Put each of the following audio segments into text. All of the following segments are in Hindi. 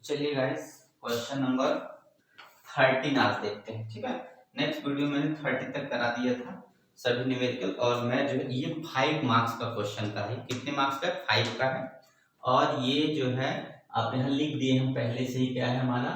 चलिए गाइस, क्वेश्चन नंबर 13 आज देखते हैं। ठीक है, नेक्स्ट वीडियो मैंने 30 तक करा दिया था सभी न्यूमेरिकल, और मैं जो है ये 5 मार्क्स का क्वेश्चन का है। कितने मार्क्स का? 5 का है। और ये जो है आप यहाँ लिख दिए हम पहले से ही, क्या है हमारा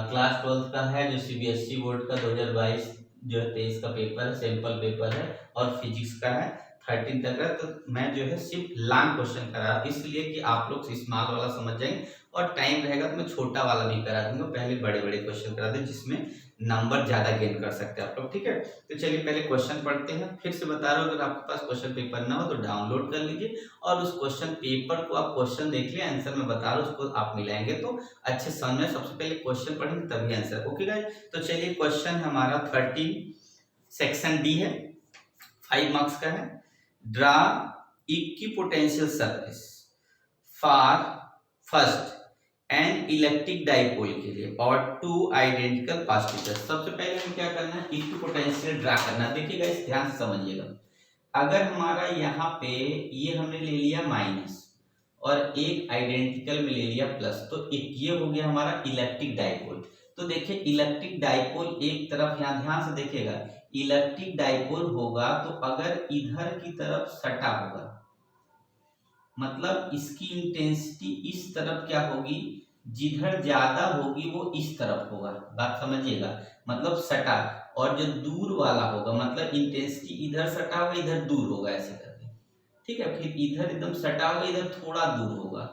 क्लास 12 का है, जो सीबीएसई बोर्ड का 2022 जो है 23 का पेपर है, सैंपल पेपर है, और फिजिक्स का है 13 तक है। तो मैं जो है सिर्फ लॉन्ग क्वेश्चन करा, इसलिए कि आप लोग स्मॉल वाला समझ जाएंगे, और टाइम रहेगा तो मैं छोटा वाला भी करा दूंगा। पहले बड़े बड़े क्वेश्चन करा दूं जिसमें नंबर ज्यादा गेन कर सकते हैं आप लोग। ठीक है, तो चलिए पहले क्वेश्चन पढ़ते हैं। फिर से बता रहा हूँ, अगर आपके पास क्वेश्चन पेपर ना हो तो डाउनलोड कर लीजिए, और उस क्वेश्चन पेपर को आप क्वेश्चन देख लिया, आंसर मैं बता रहा हूँ उसको आप मिलाएंगे तो अच्छे समझ में। सबसे पहले क्वेश्चन पढ़ेंगे तभी आंसर। ओके गाइस, तो चलिए क्वेश्चन हमारा 13 सेक्शन डी है, 5 मार्क्स का है। Draw equipotential surface for first an electric dipole के लिए और 2 आइडेंटिकल पार्टिकल्स। सबसे पहले हमें क्या करना है? इक्विपोटेंशियल ड्रा करना। देखिएगा, इस ध्यान से समझिएगा। अगर हमारा यहाँ पे ये हमने ले लिया माइनस और एक आइडेंटिकल में ले लिया प्लस, तो एक ये हो गया हमारा इलेक्ट्रिक डाइपोल। तो देखिए इलेक्ट्रिक डाइपोल एक तरफ, यहाँ ध्यान से देखिएगा, इलेक्ट्रिक डाइपोल होगा तो अगर इधर की तरफ सटा होगा, मतलब इसकी इंटेंसिटी इस तरफ क्या होगी, जिधर ज्यादा होगी वो इस तरफ होगा। बात समझिएगा, मतलब सटा। और जो दूर वाला होगा, मतलब इंटेंसिटी इधर सटा होगा, इधर दूर होगा, ऐसे करके। ठीक है, फिर इधर एकदम सटा होगा, इधर थोड़ा दूर होगा।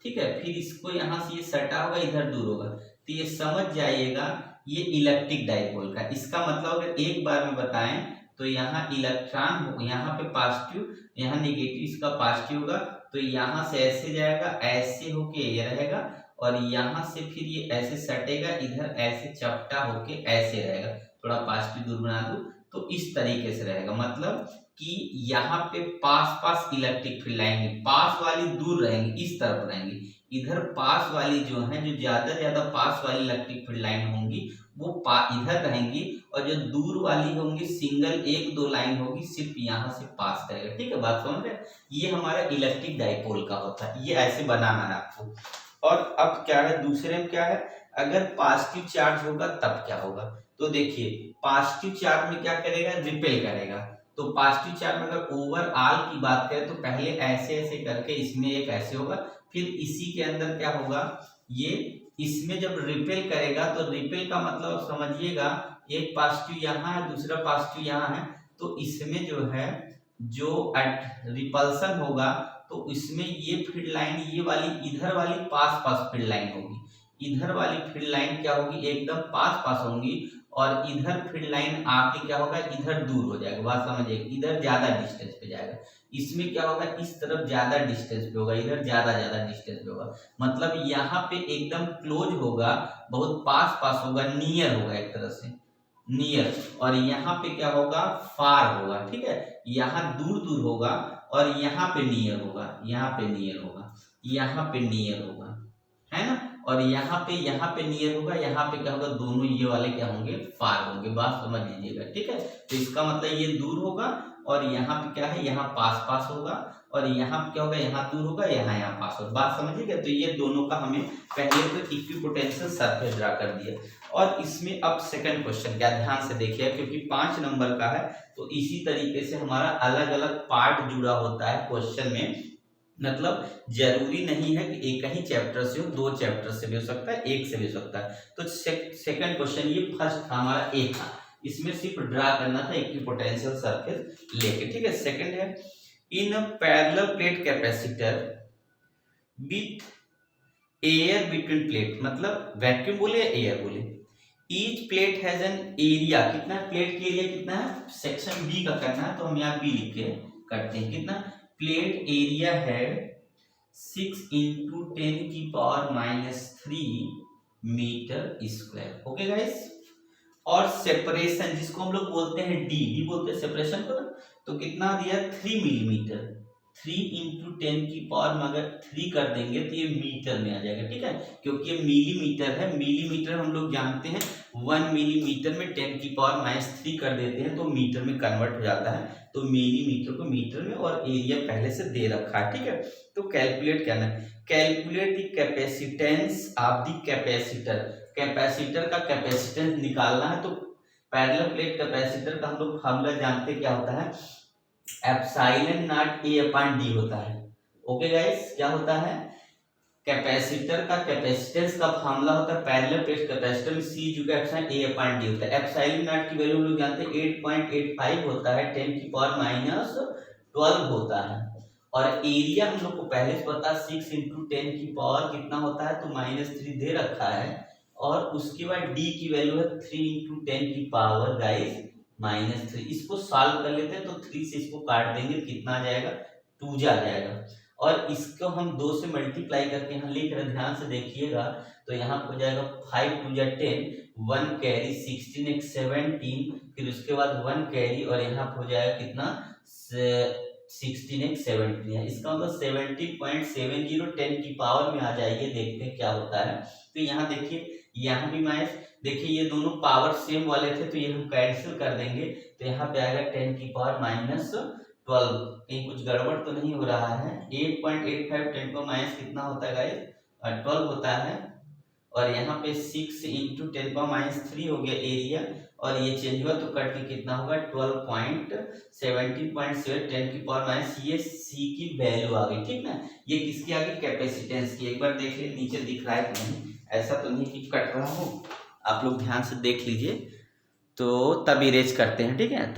ठीक है, फिर इसको यहाँ से ये सटा होगा, इधर दूर होगा। तो ये समझ जाइएगा, ये इलेक्ट्रिक डाइपोल का। इसका मतलब अगर एक बार में बताएं तो यहाँ इलेक्ट्रॉन हो, यहाँ पे पॉजिटिव, यहाँ नेगेटिव, इसका पॉजिटिव होगा, तो यहाँ से ऐसे जाएगा, ऐसे होके ये रहेगा, और यहाँ से फिर ये ऐसे सटेगा, इधर ऐसे चपटा होके ऐसे रहेगा। थोड़ा पॉजिटिव दूर बना दूं तो इस तरीके से रहेगा, मतलब कि यहाँ पे पास पास इलेक्ट्रिक फील्ड आएंगे, पास वाली दूर रहेंगी, इस तरफ रहेंगी। इधर पास वाली जो है, जो ज्यादा पास वाली इलेक्ट्रिक फील्ड लाइन होंगी वो इधर रहेंगी, और जो दूर वाली होंगी सिंगल 1-2 लाइन होगी, सिर्फ यहाँ से पास करेगा। ठीक है, बात समझ रहे? ये हमारा इलेक्ट्रिक डाइपोल का होता है, ये ऐसे बनाना है आपको। और अब क्या है, दूसरे में क्या है, अगर पॉजिटिव चार्ज होगा तब क्या होगा? तो देखिए पॉजिटिव चार्ज में क्या करेगा, रिपेल करेगा। तो पॉजिटिव चार्ज में अगर ओवरऑल की बात करें तो पहले ऐसे ऐसे करके इसमें एक ऐसे होगा, फिर इसी के अंदर क्या होगा, ये इसमें जब रिपेल करेगा, तो रिपेल का मतलब समझिएगा, एक पॉजिटिव यहाँ है, दूसरा पॉजिटिव यहाँ है, तो इसमें जो है जो रिपल्सन होगा, तो इसमें ये फील्ड लाइन, ये वाली इधर वाली पास पास फील्ड लाइन होगी, इधर वाली फील्ड लाइन क्या होगी, एकदम पास पास होंगी, और इधर फील्ड लाइन आके क्या होगा, इधर दूर हो जाएगा। बात समझिए, इधर ज्यादा डिस्टेंस पे जाएगा, इसमें क्या होगा, इस तरफ ज्यादा डिस्टेंस पे होगा, इधर ज्यादा डिस्टेंस पे होगा। मतलब यहाँ पे एकदम क्लोज होगा, बहुत पास पास होगा, नियर होगा, एक तरह से नियर। और यहाँ पे क्या होगा, फार होगा। ठीक है, यहाँ दूर दूर होगा, और यहाँ पे नियर होगा, यहाँ पे नियर होगा, यहाँ पे नियर होगा, है ना। और यहाँ पे नियर होगा, यहाँ पे क्या होगा, दोनों ये वाले क्या होंगे, फार होंगे। बात समझ लीजिएगा। ठीक है, तो इसका मतलब ये दूर होगा, और यहाँ पे क्या है, यहाँ पास पास होगा, और यहाँ पे क्या होगा, यहाँ दूर होगा, यहाँ पास होगा। बात समझिएगा। तो ये दोनों का हमें पहले तो इक्विपोटेंशियल सरफेस ड्रा कर दिया। और इसमें अब सेकंड क्वेश्चन क्या, ध्यान से देखिए, क्योंकि 5 नंबर का है, तो इसी तरीके से हमारा अलग अलग पार्ट जुड़ा होता है क्वेश्चन में। मतलब जरूरी नहीं है कि एक ही चैप्टर से हो, 2 चैप्टर से भी हो सकता है, एक से भी हो सकता है। तो सेकंड क्वेश्चन, ये फर्स्ट हमारा ए था, इसमें सिर्फ ड्रा करना था इक्विपोटेंशियल सरफेस लेके। ठीक है, सेकंड है, in parallel plate capacitor with air between plate, मतलब वैक्यूम बोले या एयर बोले, each plate has an area, कितना प्लेट की एरिया कितना है, सेक्शन बी का करना है, तो हम यहाँ बी लिख के करते हैं। कितना प्लेट एरिया है 6 × 10⁻³ मीटर स्क्वायर। ओके गाइस, और सेपरेशन जिसको हम लोग बोलते हैं डी बोलते हैं सेपरेशन को ना, तो कितना दिया, 3 मिलीमीटर। 3 × 10⁻³ में अगर 3 कर देंगे तो ये मीटर में आ जाएगा। ठीक है, क्योंकि ये मिलीमीटर है, मिलीमीटर हम लोग जानते हैं 1 मिलीमीटर में 10⁻³ कर देते हैं तो मीटर में कन्वर्ट हो जाता है। तो मिलीमीटर को मीटर में, और एरिया पहले से दे रखा है। ठीक है, तो कैलकुलेट करना है। Calculate the capacitance of the capacitor. Capacitor का कैपेसिटेंस निकालना है, तो पैरेलल प्लेट कैपेसिटर का हम लोग फार्मूला जानते क्या होता है, epsilon not a upon D होता है। ओके गाइस, क्या होता है, कैपेसिटर का कैपेसिटेंस का फार्मूला होता है पैरेलल प्लेट कैपेसिटर में सी जो एप्सिलॉन ए अपॉन डी होता है। एप्सिलॉन नॉट की वैल्यू हम लोग जानते हैं 8.85 होता है, 10 की पावर माइनस 12 होता है। और एरिया हम लोग को पहले से पता है 6 इंटू 10 की पावर कितना होता है, तो -3 दे रखा है। और उसके बाद डी की वैल्यू है 3 इंटू 10 की पावर गाइस -3। इसको सॉल्व कर लेते हैं, तो 3 से इसको काट देंगे, कितना आ जाएगा, 2 जा जाएगा। और इसको हम 2 से मल्टीप्लाई करके यहाँ लिख रहे हैं, ध्यान से देखिएगा, तो यहाँ हो जाएगा 5 2 जा 10, 1 कैरी 16 एक 17, फिर उसके बाद 1 कैरी और यहाँ हो जाएगा कितना 16 एक 17 है। इसका मतलब 17.70 10 की पावर में आ जाइए, देखते हैं क्या होता है। तो यहाँ देखिए, यहाँ भी माइनस, देखिए ये दोनों पावर सेम वाले थे, तो ये हम कैंसिल कर देंगे, तो यहाँ पे आएगा 10 की पावर -12। कहीं कुछ गड़बड़ तो नहीं हो रहा है। 8.85 10 को माइनस कितना होता है गाइस, 12 होता है। और यहाँ पे 6 इंटू 10 का -3 हो गया एरिया, और ये चेंज हुआ तो कट के कितना होगा 12.17.7 10 की पावर माइनस, ये सी की वैल्यू आ गई, ठीक ना। ये किसकी आ गई, कैपेसिटेंस की। एक बार देख लीजिए नीचे दिख रहा है कि नहीं, ऐसा तो नहीं कि कट रहा हो, आप लोग ध्यान से देख लीजिए, तो तब इरेज करते हैं, ठीक है।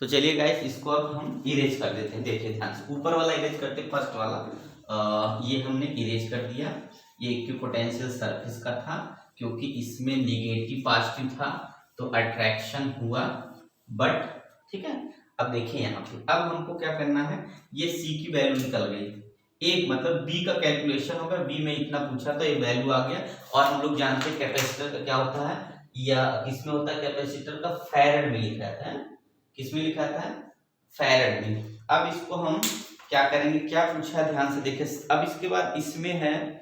तो चलिए गाइस, इसको अब हम इरेज कर देते हैं। देखिए ध्यान से, ऊपर वाला इरेज करते हैं, फर्स्ट वाला ये हमने इरेज कर दिया। ये इक्विपोटेंशियल सरफेस का था, क्योंकि इसमें नेगेटिव पॉजिटिव था तो अट्रैक्शन हुआ, बट ठीक है। अब देखिए यहाँ पे, अब हमको क्या करना है, ये सी की वैल्यू निकल गई, एक मतलब बी का कैलकुलेशन होगा, बी में इतना पूछा था, ये वैल्यू आ गया। और हम लोग जानते हैं कैपेसिटर का क्या होता है, या किसमें होता है कैपेसिटर का, फैरेड में लिखा था, किसमें लिखा था, फैरेड में। अब इसको हम क्या करेंगे, क्या पूछा है ध्यान से देखिए। अब इसके बाद इसमें है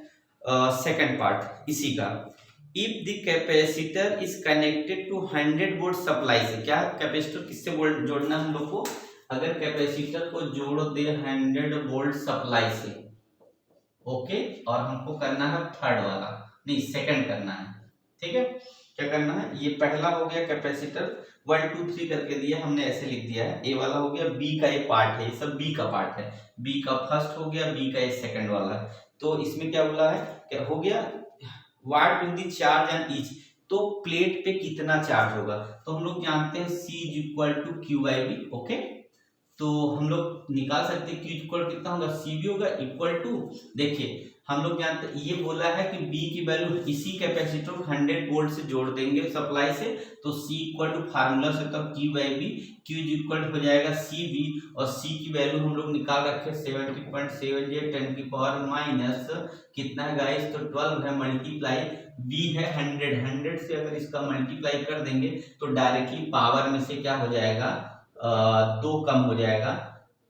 सेकंड पार्ट इसी का, if the capacitor is connected to 100 volt supply से। क्या कैपेसिटर किससे वोल्ट जोड़ना हम लोग को, अगर कैपेसिटर को जोड़ दे 100 वोल्ट सप्लाई से, ओके। और हमको करना है थर्ड वाला, नहीं सेकंड करना है, ठीक है। क्या करना है, ये पहला हो गया कैपेसिटर 1 2 3 करके दिया हमने, ऐसे लिख दिया है। ए वाला हो गया, बी का ये पार्ट है, ये सब बी का पार्ट है, बी का फर्स्ट हो गया, बी का ये सेकंड वाला। तो इसमें क्या बोला है, क्या हो गया, what will the charge on each, तो प्लेट पे कितना चार्ज होगा, तो हम लोग जानते हैं C equal to Q by B, okay. तो हम लोग निकाल सकते हैं Q इक्वल कितना होगा, C भी होगा इक्वल टू, देखिए हम लोग जानते हैं, ये बोला है कि B की वैल्यू इसी कैपेसिटर को 100 वोल्ट से जोड़ देंगे सप्लाई से, तो C इक्वल टू फार्मूला से तब Q by B, Q equal हो जाएगा CV, और C की वैल्यू हम लोग निकाल रखे 70.78 10 की पावर माइनस कितना है गाइस, तो 12 है, मल्टीप्लाई B है 100 से अगर इसका मल्टीप्लाई कर देंगे तो डायरेक्टली पावर में से क्या हो जाएगा, 2 कम हो जाएगा।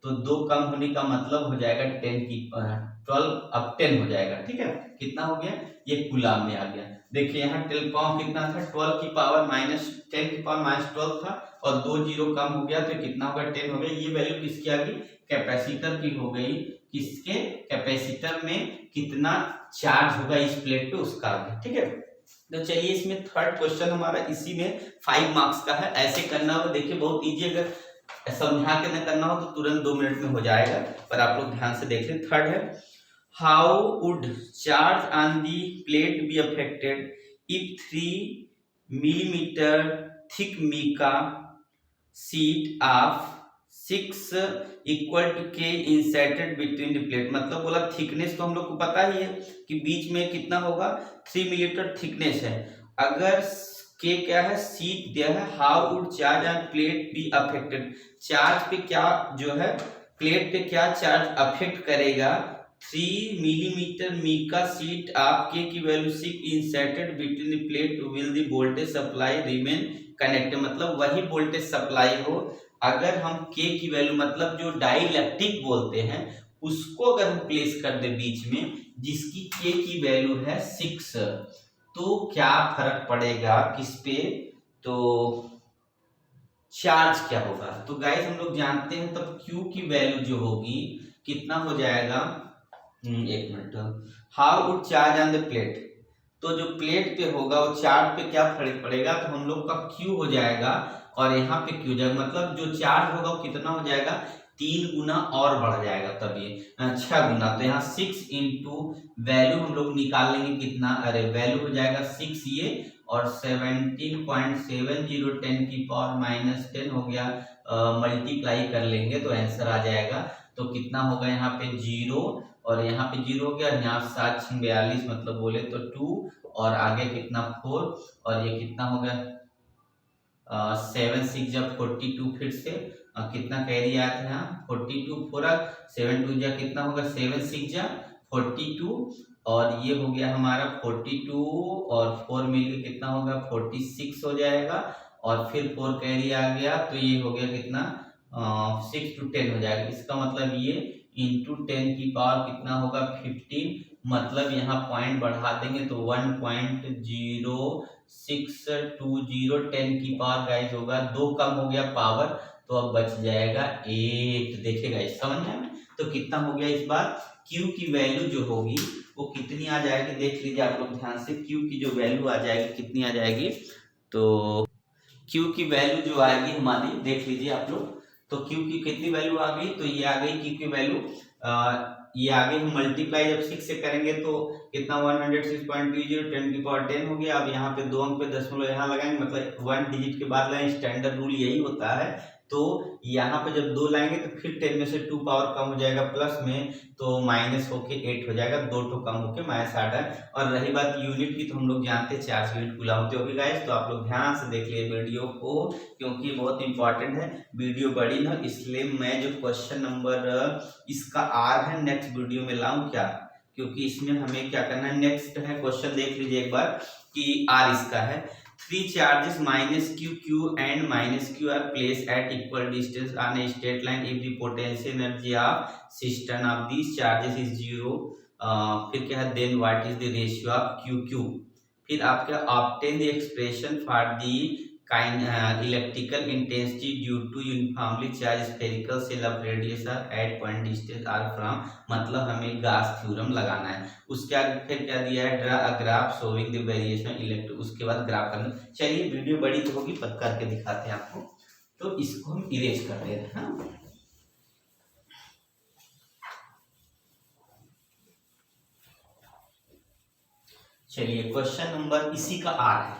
तो 2 कम होने का मतलब हो जाएगा 10 की 12 अब 10 हो जाएगा, ठीक है। कितना हो गया, ये कूलम में आ गया। देखिए यहाँ 12 पावर कितना था, 12 की पावर माइनस 10 की पावर -12 था, और 2 जीरो कम हो गया तो कितना होगा, 10 हो गया। ये वैल्यू किसकी आ गई, कैपेसिटर की हो गई, किसके, कैपेसिटर में कितना चार्ज होगा इस प्लेट पे उसका आ गया, ठीक है। तो चलिए इसमें थर्ड क्वेश्चन हमारा इसी में 5 मार्क्स का है। ऐसे करना हो, देखिए बहुत इजी, अगर समझा के न करना हो तो तुरंत 2 मिनट में हो जाएगा, पर आप लोग ध्यान से देख लें। थर्ड है, how would charge on the plate be affected if 3 millimetre thick mica sheet of 6 equal to K inserted between the plate. मतलब बोला थिकनेस तो हम लोग को पता ही है कि बीच में कितना होगा, 3 मिलीमीटर थिकनेस है। अगर के क्या है, शीट दिया है, how would charge on plate be affected, charge पे क्या जो है, प्लेट पे क्या चार्ज अफेक्ट करेगा, 3 मिलीमीटर मीका शीट ऑफ के की value 6 inserted between the plate will the voltage supply remain connected. मतलब वही वोल्टेज सप्लाई हो, अगर हम के की वैल्यू मतलब जो डाइलेक्ट्रिक बोलते हैं उसको अगर हम प्लेस कर दे बीच में, जिसकी के की वैल्यू है 6, तो क्या फर्क पड़ेगा किस पे, तो चार्ज क्या होगा। तो गाइस हम लोग जानते हैं, तब Q की वैल्यू जो होगी कितना हो जाएगा, एक minute. How would charge on the plate, तो जो प्लेट पे होगा वो चार्ज पे क्या फर्क पड़ेगा, तो हम लोग का क्यू हो जाएगा और यहाँ पे क्यू जाएगा, मतलब जो चार्ज होगा वो कितना हो जाएगा, 3 गुना और बढ़ जाएगा, तब ये 6 गुना। तो यहाँ 6 इंटू वैल्यू हम लोग निकाल लेंगे कितना, अरे वैल्यू हो जाएगा 6 ये, और 17.70 10 की पावर -10 हो गया, मल्टीप्लाई कर लेंगे तो आंसर आ जाएगा। तो कितना होगा यहाँ पे 0, और यहाँ पे 0 हो गया, यहाँ 7 6 42, मतलब बोले तो 2, और आगे कितना 4, और ये कितना हो गया 7 6 जब 42, फिर से कितना कैरी आया था यहाँ 42, 4 7 2 जा कितना होगा 7 6 जा 42, और ये हो गया हमारा 42 और 4 मिलके कितना होगा 46 हो जाएगा, और फिर 4 कैरी आ गया तो ये हो गया कितना 6 to 10 हो जाएगा। इसका मतलब ये इंटू 10 की पावर कितना होगा 15, मतलब यहाँ पॉइंट बढ़ा देंगे तो 1.0620 10 की पावर गाइस होगा, 2 कम हो गया पावर, तो अब बच जाएगा 8। देखिएगा इस समझ में, तो कितना हो गया इस बार Q की वैल्यू जो होगी वो कितनी आ जाएगी, देख लीजिए आप लोग ध्यान से, Q की जो वैल्यू आ जाएगी कितनी आ जाएगी, तो Q की वैल्यू जो आएगी हमारी, देख लीजिए आप लोग, तो Q की कितनी वैल्यू आ गई, तो ये आ गई Q की वैल्यू, ये आगे हम मल्टीप्लाई जब 6 से करेंगे तो कितना 106.20 10 की पावर 10 हो गया। अब यहाँ पे 2 अंक पे दशमलव यहाँ लगाएंगे, मतलब 1 डिजिट के बाद लगाएंगे, स्टैंडर्ड रूल यही होता है। तो यहाँ पे जब 2 लाएंगे तो फिर 10 में से 2 पावर कम हो जाएगा प्लस में, तो माइनस होके 8 हो जाएगा, 2 ठो कम होके -8 है। और रही बात यूनिट की, तो हम लोग जानते हैं 400 यूनिट कूलम होती होगी गाइस, तो आप लोग ध्यान से देख लिए वीडियो को, क्योंकि बहुत इंपॉर्टेंट है, वीडियो बड़ी ना, इसलिए मैं जो क्वेश्चन नंबर इसका आर है नेक्स्ट वीडियो में लाऊं क्या, क्योंकि इसमें हमें क्या करना है, नेक्स्ट है क्वेश्चन देख लीजिए एक बार कि आर इसका है, 3 charges -q and -q are placed at equal distance on a straight line if the potential energy of system of these charges is 0, फिर क्या है, then what is the ratio of q, फिर आपका obtain the expression for the electrical intensity due to uniformly charged spherical cell of radius at point distance r from, मतलब हमें गास थ्योरम लगाना है। उसके आगे फिर क्या दिया है, draw a graph showing the variation electric, उसके बाद ग्राफ करना। चलिए वीडियो बड़ी तो होगी, पक करके दिखाते हैं आपको, तो इसको हम इरेज कर रहे हैं। चलिए क्वेश्चन नंबर इसी का आर है,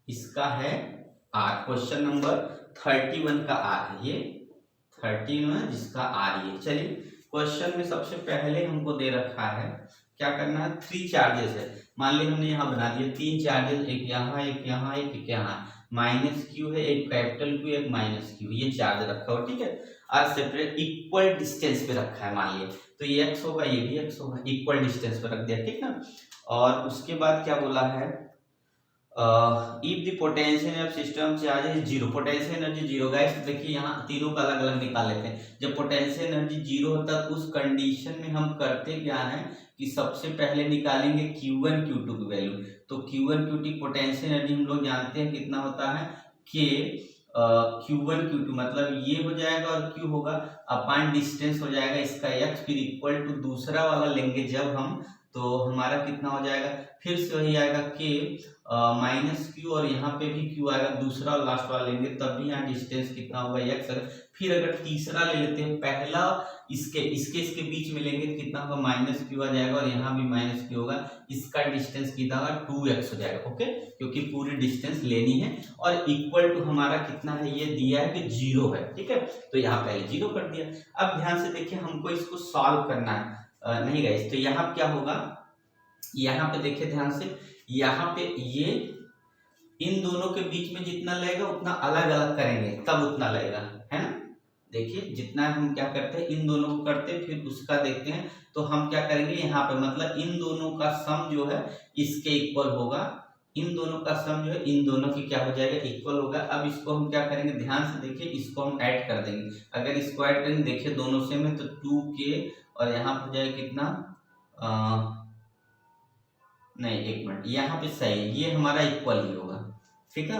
इसका है आर, क्वेश्चन नंबर 31 का आर है ये, 31 जिसका आर ये। चलिए क्वेश्चन में सबसे पहले हमको दे रखा है, क्या करना है, 3 चार्जेस है, मान ली हमने यहाँ बना दिया 3 चार्जेस, एक यहाँ एक यहाँ एक यहाँ, -q है, एक कैपिटल Q एक -q, ये चार्ज रखा हो, ठीक है, और सेपरेट इक्वल डिस्टेंस पे रखा है, मान लिया तो ये x होगा ये भी x होगा, इक्वल डिस्टेंस पे रख दिया, ठीक ना। और उसके बाद क्या बोला है, if the potential of system charge है 0, पोटेंशियल एनर्जी 0, गाइस देखिए यहाँ तीनों का अलग अलग निकाल लेते हैं। जब पोटेंशियल एनर्जी 0 होता है तो उस कंडीशन में हम करते क्या है कि सबसे पहले निकालेंगे Q1 Q2 की वैल्यू, तो Q1 Q2 पोटेंशियल एनर्जी हम लोग जानते हैं कितना होता है कि Q1 Q2 मतलब ये हो जाएगा और Q होगा अपॉन डिस्टेंस हो जाएगा इसका x, फिर इक्वल टू दूसरा वाला लेंगे जब हम, तो हमारा कितना हो जाएगा, फिर से वही आएगा कि -q, और यहाँ पे भी q आएगा, दूसरा और लास्ट वाला लेंगे तब भी यहाँ डिस्टेंस कितना होगा x। फिर अगर तीसरा ले लेते हैं, पहला इसके बीच में लेंगे तो कितना होगा -q आ जाएगा, और यहाँ भी -q होगा, इसका डिस्टेंस कितना होगा 2x हो जाएगा, ओके, क्योंकि पूरी डिस्टेंस लेनी है, और इक्वल टू हमारा कितना है, ये दिया है कि 0 है, ठीक है, तो यहाँ पहले 0 कर दिया। अब ध्यान से देखिए हमको इसको सॉल्व करना है, नहीं गाइस, तो यहाँ क्या होगा, यहाँ पे देखिए ध्यान से, यहाँ पे ये इन दोनों के बीच में जितना लगेगा उतना अलग अलग करेंगे तब उतना लगेगा, है ना। देखिए जितना हम क्या करते हैं, इन दोनों को करते हैं फिर उसका देखते हैं, तो हम क्या करेंगे यहाँ पे, मतलब इन दोनों का सम जो है इसके इक्वल होगा, इन दोनों का सम जो है इन दोनों की क्या हो जाएगा, इक्वल होगा। अब इसको हम क्या करेंगे, ध्यान से देखिए, इसको हम ऐड कर देंगे, अगर इसको ऐड करेंगे, देखिए दोनों सेम है तो 2k, और यहाँ हो जाएगा कितना, नहीं एक मिनट, यहाँ पे सही, ये हमारा इक्वल ही होगा, ठीक है,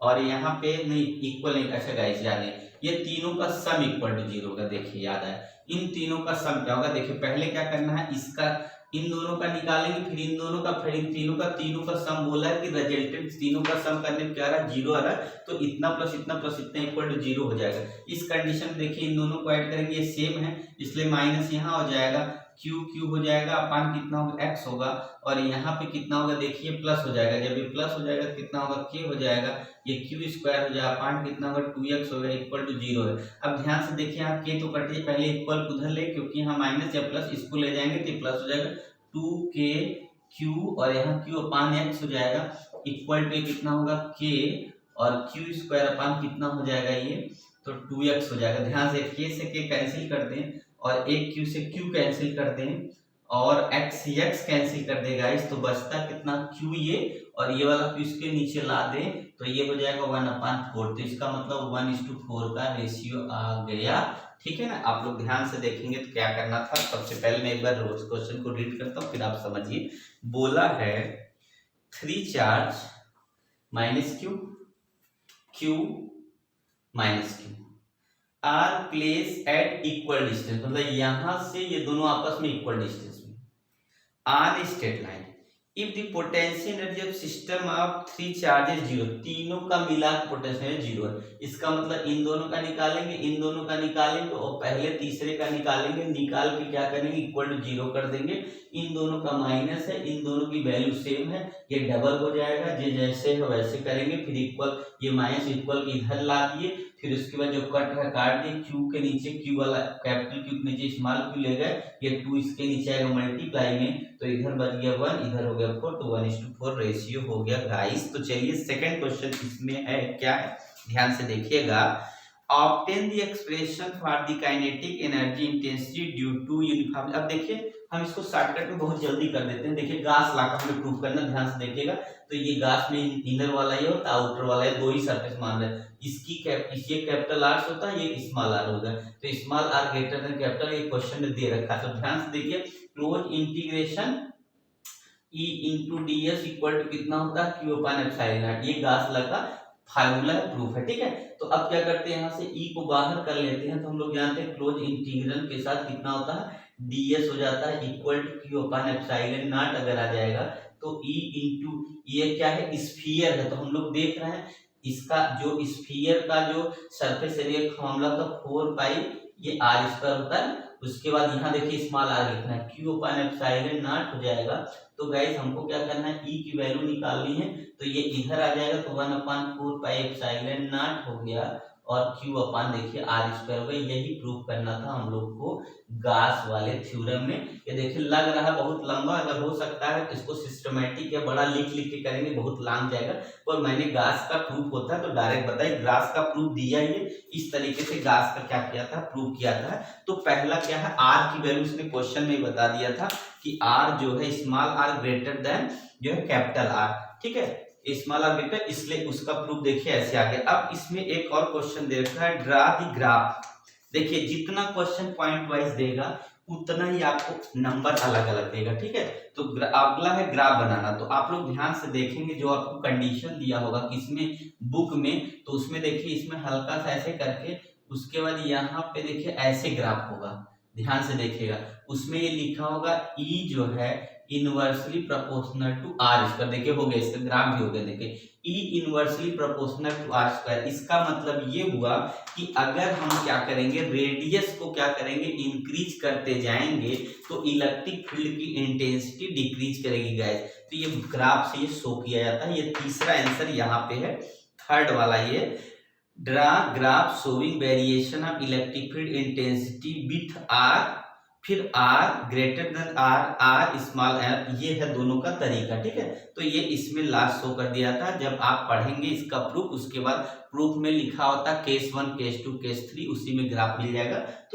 और यहाँ पे नहीं इक्वल नहीं, अच्छा गाइस जाने, ये तीनों का सम इक्वल टू 0 होगा। देखिए याद आया, इन तीनों का सम क्या होगा, देखिए पहले क्या करना है, इसका इन दोनों का निकालेंगे, फिर इन दोनों का, फिर इन तीनों का सम बोला है कि रिजल्टेंट तीनों का सम करने में क्या आ रहा है, 0 आ रहा है, तो इतना प्लस इतना इक्वल टू 0 हो जाएगा। इस कंडीशन में देखिए इन दोनों को ऐड करेंगे, ये सेम है इसलिए माइनस यहाँ हो जाएगा, क्यू हो जाएगा, अपान कितना होगा, एक्स होगा, और यहाँ पे कितना होगा देखिए प्लस हो जाएगा, जब ये प्लस हो जाएगा तो कितना होगा, के हो जाएगा, ये क्यू स्क्वायर हो जाएगा, अपान कितना होगा 2x होगा, इक्वल टू 0 है। अब ध्यान से देखिए यहाँ के तो कटिए, पहले इक्वल उधर ले, क्योंकि यहाँ माइनस या प्लस इसको ले जाएंगे तो प्लस हो जाएगा, 2k क्यू और यहाँ क्यू अपान एक्स हो जाएगा, इक्वल टू कितना होगा के और क्यू स्क्वायर अपान कितना हो जाएगा ये, तो 2x हो जाएगा। ध्यान से के कैंसिल कर दें और एक क्यू से क्यू कैंसिल कर दें और x कैंसिल कर देगा इस, तो बचता कितना क्यू ये, और ये वाला क्यू इसके नीचे ला दें तो ये हो जाएगा 1/4, तो इसका मतलब 1:4 का रेशियो आ गया। ठीक है ना, आप लोग ध्यान से देखेंगे तो क्या करना था, सबसे पहले मैं एक बार रोज क्वेश्चन को रीड करता हूँ फिर आप समझिए। बोला है 3 charge minus Q minus Q R place at equal distance, मतलब यहां से ये दोनों आपस में इक्वल डिस्टेंस में, on straight line, if the potential energy of system of 3 charges 0, तीनों का मिला पोटेंशियल 0 है। इसका मतलब इन दोनों का निकालेंगे, इन दोनों का निकालेंगे और पहले तीसरे का निकालेंगे, निकाल के क्या करेंगे, इक्वल टू 0 कर देंगे। इन दोनों का माइनस है, इन दोनों की वैल्यू सेम है, ये डबल हो जाएगा, ये जैसे है वैसे करेंगे, फिर इक्वल, ये माइनस इक्वल इधर ला दिए, फिर उसके बाद जो कट है काट दिए, क्यू के नीचे क्यू वाला कैपिटल क्यू के नीचे स्मॉल क्यू ले गए, ये 2 इसके नीचे आएगा मल्टीप्लाई में, तो इधर बच गया 1, इधर हो गया 4, तो 1:4 रेशियो हो गया गाइस। तो चलिए सेकंड क्वेश्चन इसमें है क्या है, ध्यान से देखिएगा। Obtain the expression for the kinetic energy intensity due to uniform. अब देखिए हम इसको शॉर्टकट में बहुत जल्दी कर देते हैं। देखिए गास लॉ का हमें प्रूव करना, ध्यान से देखिएगा। तो ये गास में इनर वाला ये होता है, आउटर वाला ये, दो ही सरफेस मान रहे हैं। इसकी ये कैपिटल आर होता है, ये स्मॉल आर होगा, तो small R greater than capital, ये क्वेश्चन में दे रखा है। तो ध्यान से देखिए, close integration E into ds equal to कितना होता है, क्यू अपान एप्सिलॉन नॉट, ये गास लॉ का फार्मूला प्रूफ है। ठीक है, तो अब क्या करते हैं, यहाँ से E को बाहर कर लेते हैं, तो हम लोग जानते हैं क्लोज इंटीग्रल के साथ कितना होता है, ds हो जाता है equal to Q upon epsilon naught. अगर आ जाएगा तो E इंटू, ये क्या है, स्फीयर है, तो हम लोग देख रहे हैं इसका जो स्फीयर का जो सरफेस एरिया फॉर्मूला का 4 पाई ये आर स्क्वायर होता है। उसके बाद यहाँ देखिए स्मॉल आर लिखना है, क्यू अपान एप्सिलॉन नॉट हो जाएगा। तो गाइस हमको क्या करना है, ई की वैल्यू निकालनी है, तो ये इधर आ जाएगा, तो 1/4 पाई एप्सिलॉन नॉट हो गया, और क्यू अपान देखिए आर स्क्वायर हो गया। यही प्रूफ करना था हम लोग को गास वाले थ्योरम में। ये देखिए लग रहा है बहुत लंबा, अगर हो सकता है इसको सिस्टमैटिक या बड़ा लिख के करेंगे बहुत लंबा जाएगा, पर मैंने गास का प्रूफ होता है तो डायरेक्ट बताइए, गास का प्रूफ दिया ही है, इस तरीके से गास का क्या किया था, प्रूफ किया था। तो पहला क्या है, आर की वैल्यू इसने क्वेश्चन में बता दिया था कि आर जो है स्मॉल आर ग्रेटर देन जो है कैपिटल आर। ठीक है, स्मॉल आर ग्रेटर, इसलिए उसका प्रूफ देखिए ऐसे आ गया। अब इसमें एक और क्वेश्चन दे रखा है, ड्रा द ग्राफ। देखिए जितना क्वेश्चन पॉइंट वाइज देगा उतना ही आपको नंबर अलग अलग देगा। ठीक है, तो अगला है ग्राफ बनाना। तो आप लोग ध्यान से देखेंगे, जो आपको कंडीशन दिया होगा किसमें, बुक में, तो उसमें देखिए इसमें हल्का सा ऐसे करके, उसके बाद यहाँ पे देखिए ऐसे ग्राफ होगा, ध्यान से देखिएगा। उसमें ये लिखा होगा ई जो है inversely proportional to r square. देखिए हो गया, इसका ग्राफ भी हो गया। देखिए E inversely proportional to r square, इसका मतलब ये हुआ कि अगर हम क्या करेंगे, रेडियस को क्या करेंगे, इंक्रीज करते जाएंगे तो इलेक्ट्रिक फील्ड की इंटेंसिटी डिक्रीज करेगी गाइस। तो ये ग्राफ से ये शो किया जाता है। ये तीसरा आंसर यहाँ पे है, थर्ड वाला ये, draw graph showing variation of electric field intensity with r, फिर r greater than r, r small r, ये है दोनों का तरीका। ठीक है, तो ये इसमें लास्ट शो कर दिया था। जब आप पढ़ेंगे इसका प्रूफ, उसके बाद प्रूफ में लिखा होता केस 1 केस 2 केस 3, उसी में ग्राफ मिल जाएगा। तो